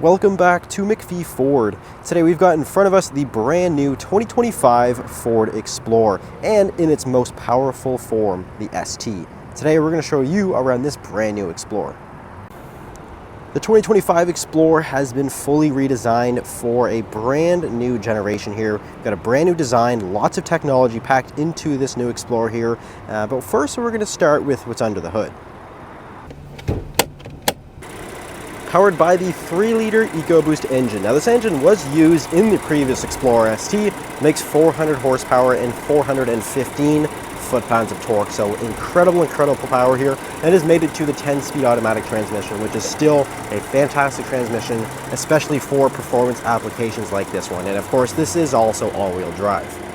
Welcome back to McPhee Ford. Today we've got in front of us the brand new 2025 Ford Explorer, and in its most powerful form, the ST. Today we're going to show you around this brand new Explorer. The 2025 Explorer has been fully redesigned for a brand new generation here. We've got a brand new design, lots of technology packed into this new Explorer here. But first we're going to start with what's under the hood. Powered by the 3-liter EcoBoost engine. Now this engine was used in the previous Explorer ST, makes 400 horsepower and 415 foot-pounds of torque, so incredible power here, and has made it to the 10-speed automatic transmission, which is still a fantastic transmission, especially for performance applications like this one. And of course, this is also all-wheel drive.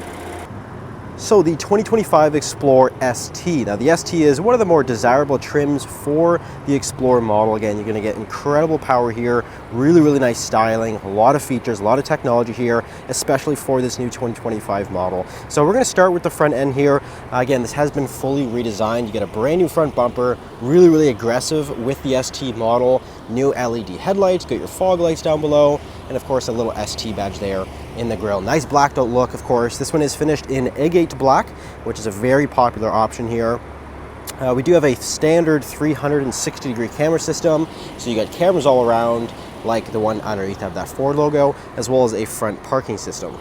So the 2025 Explorer ST. Now the ST is one of the more desirable trims for the Explorer model. Again, you're going to get incredible power here, really nice styling, a lot of features, a lot of technology here, especially for this new 2025 model. So we're going to start with the front end here. Again, this has been fully redesigned. You get a brand new front bumper, really aggressive with the ST model. New LED headlights, got your fog lights down below, and of course a little ST badge there in the grille. Nice blacked out look, of course. This one is finished in Agate black, which is a very popular option here. We do have a standard 360-degree camera system, so you got cameras all around, like the one underneath have that Ford logo, as well as a front parking system.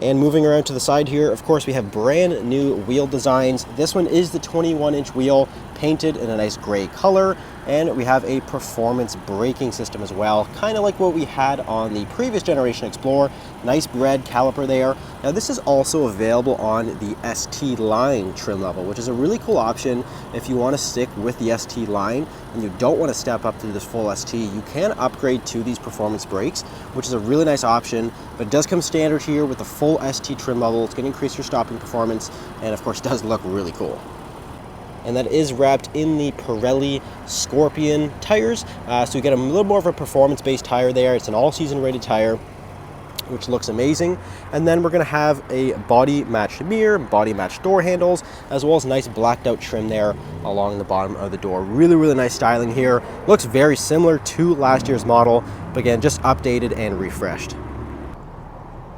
And moving around to the side here, of course, we have brand new wheel designs. This one is the 21-inch wheel, painted in a nice gray color, and we have a performance braking system as well, kind of like what we had on the previous generation Explorer. Nice red caliper there. Now this is also available on the ST line trim level, which is a really cool option if you want to stick with the ST line and you don't want to step up to this full ST. You can upgrade to these performance brakes, which is a really nice option, but it does come standard here with the full ST trim level. It's going to increase your stopping performance, and of course does look really cool. And that is wrapped in the Pirelli Scorpion tires. So you get a little more of a performance-based tire there. It's an all-season rated tire, which looks amazing. And then we're going to have a body matched mirror, body matched door handles, as well as nice blacked out trim there along the bottom of the door. Really nice styling here. Looks very similar to last year's model, but again, just updated and refreshed.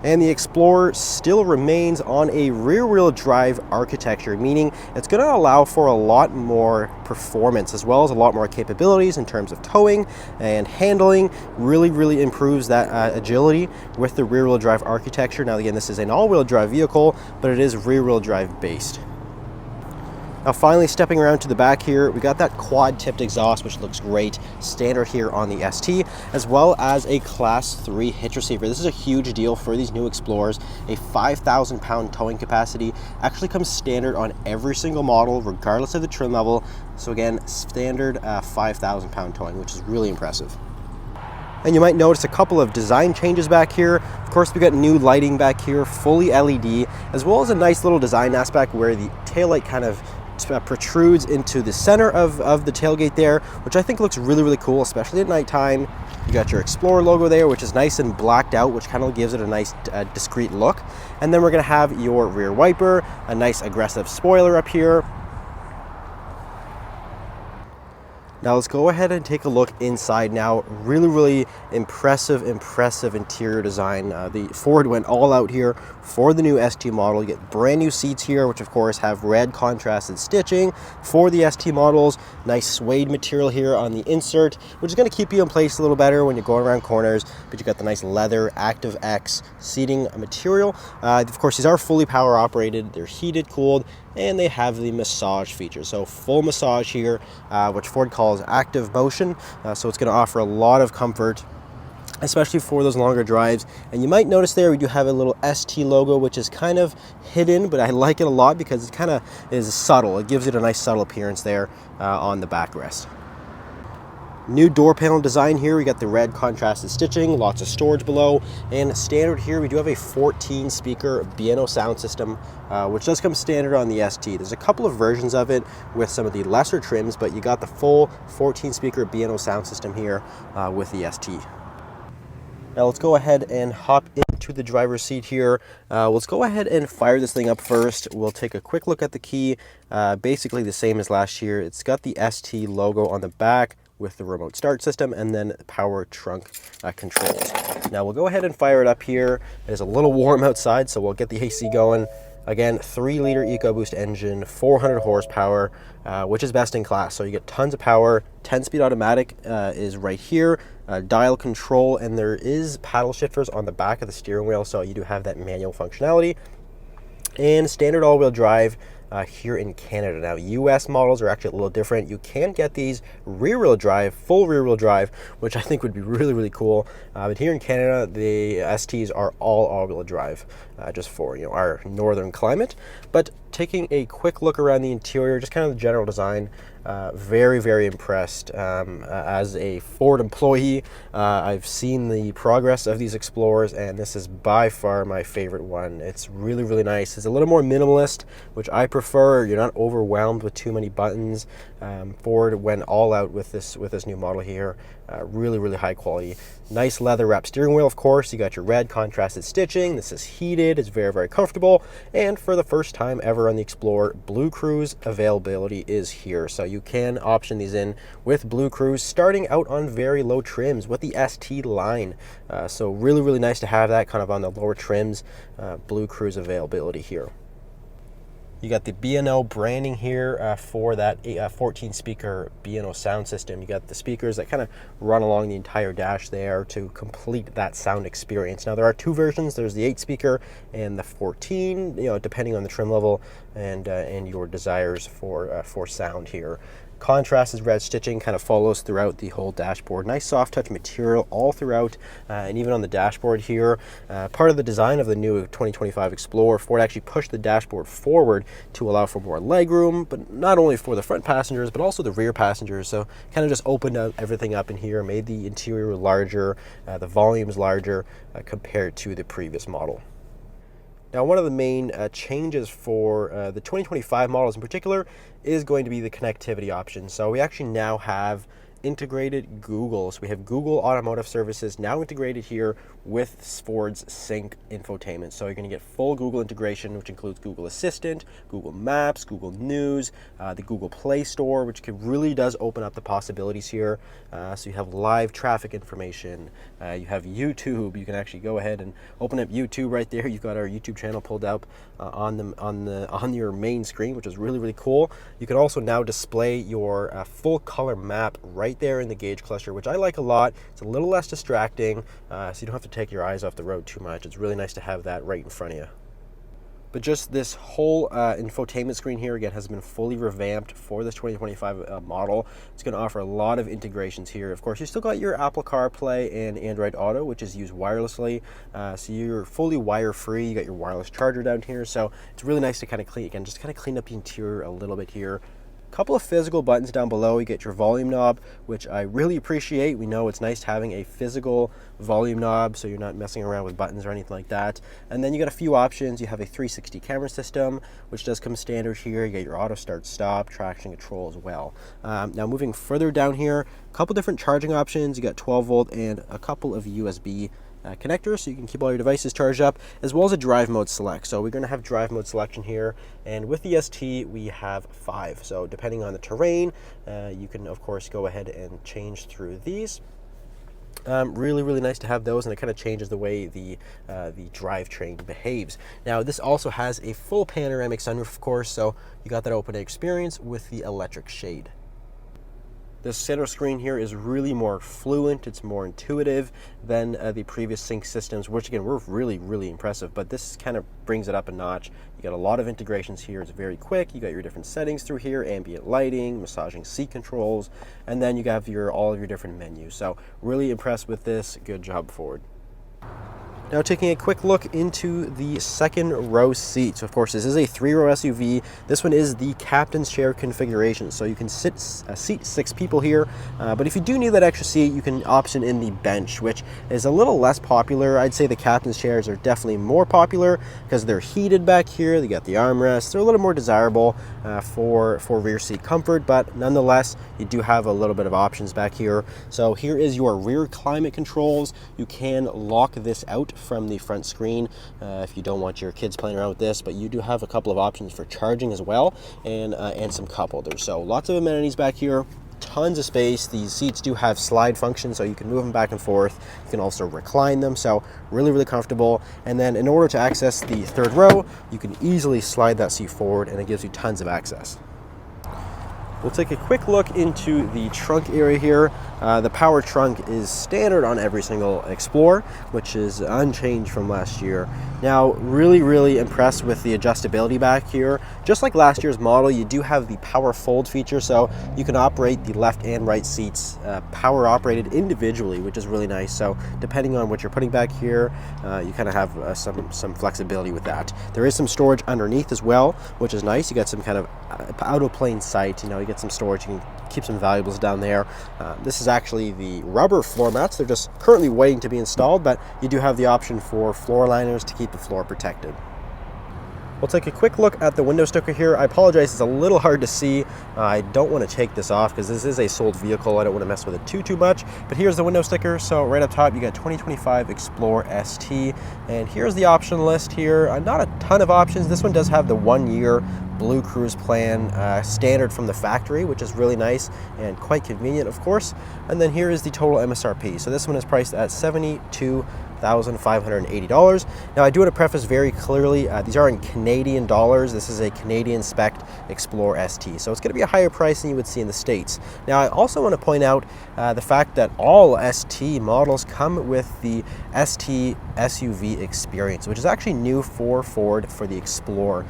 And the Explorer still remains on a rear-wheel drive architecture, meaning it's going to allow for a lot more performance as well as a lot more capabilities in terms of towing and handling. Really improves that agility with the rear-wheel drive architecture. Now again, this is an all-wheel drive vehicle, but it is rear-wheel drive based. Now finally, stepping around to the back here, we got that quad-tipped exhaust, which looks great, standard here on the ST, as well as a Class 3 hitch receiver. This is a huge deal for these new Explorers. A 5,000-pound towing capacity actually comes standard on every single model, regardless of the trim level. So again, standard 5,000-pound towing, which is really impressive. And you might notice a couple of design changes back here. Of course, we got new lighting back here, fully LED, as well as a nice little design aspect where the taillight kind of protrudes into the center of the tailgate there, which I think looks really cool, especially at nighttime. You got your Explorer logo there, which is nice and blacked out, which kind of gives it a nice discreet look. And then we're going to have your rear wiper, a nice aggressive spoiler up here. Now let's go ahead and take a look inside now. Really impressive interior design. The Ford went all out here for the new ST model. You get brand new seats here, which of course have red contrasted stitching for the ST models. Nice suede material here on the insert, which is going to keep you in place a little better when you're going around corners. But you got the nice leather ACTIVEX seating material. Of course, these are fully power operated. They're heated, cooled, and they have the massage feature. So full massage here, which Ford calls active motion. So it's going to offer a lot of comfort, especially for those longer drives. And you might notice there we do have a little ST logo, which is kind of hidden, but I like it a lot because it kind of is subtle. It gives it a nice subtle appearance there on the backrest. New door panel design here. We got the red contrasted stitching, lots of storage below, and standard here we do have a 14-speaker B&O sound system, which does come standard on the ST. There's a couple of versions of it with some of the lesser trims, but you got the full 14-speaker B&O sound system here with the ST. Now let's go ahead and hop into the driver's seat here. Let's go ahead and fire this thing up first. We'll take a quick look at the key. Basically the same as last year. It's got the ST logo on the back with the remote start system, and then power trunk controls. Now we'll go ahead and fire it up here. It is a little warm outside, so we'll get the AC going. Again, 3-liter EcoBoost engine, 400 horsepower, which is best in class. So you get tons of power. 10-speed automatic is right here. Dial control, and there is paddle shifters on the back of the steering wheel, so you do have that manual functionality. And standard all-wheel drive here in Canada. Now, US models are actually a little different. You can get these rear-wheel drive, full rear-wheel drive, which I think would be really, really cool. But here in Canada, the STs are all-wheel drive, just for our northern climate. But taking a quick look around the interior, just kind of the general design, very, very impressed. As a Ford employee, I've seen the progress of these Explorers, and this is by far my favorite one. It's really, really nice. It's a little more minimalist, which I prefer. You're not overwhelmed with too many buttons. Ford went all out with this new model here. Really, really high quality. Nice leather wrapped steering wheel, of course. You got your red contrasted stitching. This is heated. It's very, very comfortable. And for the first time ever on the Explorer, BlueCruise availability is here. So you can option these in with BlueCruise, starting out on very low trims with the ST line. So really, really nice to have that kind of on the lower trims. BlueCruise availability here. You got the B&O branding here for that 14-speaker B&O sound system. You got the speakers that kind of run along the entire dash there to complete that sound experience. Now, there are two versions. There's the 8-speaker and the 14, depending on the trim level and your desires for sound here. Contrast is red stitching, kind of follows throughout the whole dashboard. Nice soft touch material all throughout, and even on the dashboard here. Part of the design of the new 2025 Explorer, Ford actually pushed the dashboard forward to allow for more legroom, but not only for the front passengers, but also the rear passengers. So kind of just opened everything up in here, made the interior larger, the volumes larger compared to the previous model. Now, one of the main changes for the 2025 models in particular is going to be the connectivity option. So we actually now have integrated Google. So we have Google Automotive Services now integrated here with Ford's Sync infotainment. So you're going to get full Google integration, which includes Google Assistant, Google Maps, Google News, the Google Play Store, which really does open up the possibilities here. So you have live traffic information. You have YouTube. You can actually go ahead and open up YouTube right there. You've got our YouTube channel pulled up on your main screen, which is really, really cool. You can also now display your full color map right there in the gauge cluster, which I like a lot. It's a little less distracting, so you don't have to take your eyes off the road too much. It's really nice to have that right in front of you. But just this whole infotainment screen here, again, has been fully revamped for this 2025 model. It's going to offer a lot of integrations here. Of course, you still got your Apple CarPlay and Android Auto, which is used wirelessly. So you're fully wire-free. You got your wireless charger down here. So it's really nice to kind of clean up the interior a little bit here. Couple of physical buttons down below. You get your volume knob, which I really appreciate. We know it's nice having a physical volume knob, so you're not messing around with buttons or anything like that. And then you got a few options. You have a 360 camera system, which does come standard here. You get your auto start stop, traction control as well. Now moving further down here, a couple different charging options. You got 12 volt and a couple of USB connectors, so you can keep all your devices charged up, as well as a drive mode select. So we're going to have drive mode selection here, and with the ST we have 5. So depending on the terrain, you can of course go ahead and change through these. Really, really nice to have those, and it kind of changes the way the drivetrain behaves. Now, this also has a full panoramic sunroof, of course, so you got that open experience with the electric shade. This center screen here is really more fluent. It's more intuitive than the previous sync systems, which again, were really, really impressive, but this kind of brings it up a notch. You got a lot of integrations here. It's very quick. You got your different settings through here, ambient lighting, massaging seat controls, and then you have all of your different menus. So really impressed with this. Good job, Ford. Now taking a quick look into the second row seat. So of course this is a 3-row SUV. This one is the captain's chair configuration. So you can seat 6 people here, but if you do need that extra seat, you can option in the bench, which is a little less popular. I'd say the captain's chairs are definitely more popular because they're heated back here. They got the armrests. They're a little more desirable for rear seat comfort, but nonetheless, you do have a little bit of options back here. So here is your rear climate controls. You can lock this out from the front screen if you don't want your kids playing around with this, but you do have a couple of options for charging as well, and some cup holders. So lots of amenities back here. tons of space. These seats do have slide function, so you can move them back and forth. You can also recline them, so really, really comfortable. And then in order to access the third row, you can easily slide that seat forward, and it gives you tons of access. We'll take a quick look into the trunk area here. The power trunk is standard on every single Explorer, which is unchanged from last year. Now, really, really impressed with the adjustability back here. Just like last year's model, you do have the power fold feature, so you can operate the left and right seats power operated individually, which is really nice. So depending on what you're putting back here, you kind of have some flexibility with that. There is some storage underneath as well, which is nice. You got some kind of out of plain sight, you get some storage, you can keep some valuables down there. This is actually the rubber floor mats. They're just currently waiting to be installed, but you do have the option for floor liners to keep the floor protected. We'll take a quick look at the window sticker here. I apologize, it's a little hard to see. I don't want to take this off because this is a sold vehicle. I don't want to mess with it too much, but here's the window sticker. So right up top, you got 2025 Explorer ST, and here's the option list here. Not a ton of options. This one does have the 1-year BlueCruise plan standard from the factory, which is really nice and quite convenient, of course. And then here is the total MSRP. So this one is priced at $72,580. Now, I do want to preface very clearly, these are in Canadian dollars. This is a Canadian spec Explorer ST, so it's going to be a higher price than you would see in the States. Now, I also want to point out the fact that all ST models come with the ST SUV experience, which is actually new for Ford for the Explorer.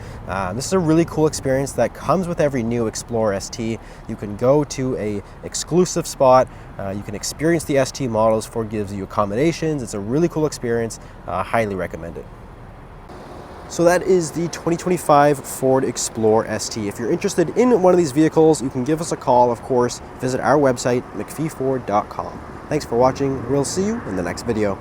This is a really cool experience that comes with every new Explorer ST. You can go to a exclusive spot. You can experience the ST models. Ford gives you accommodations. It's a really cool experience. Highly recommend it. So that is the 2025 Ford Explorer ST. If you're interested in one of these vehicles, you can give us a call, of course. Visit our website, mcpheeford.com. Thanks for watching. We'll see you in the next video.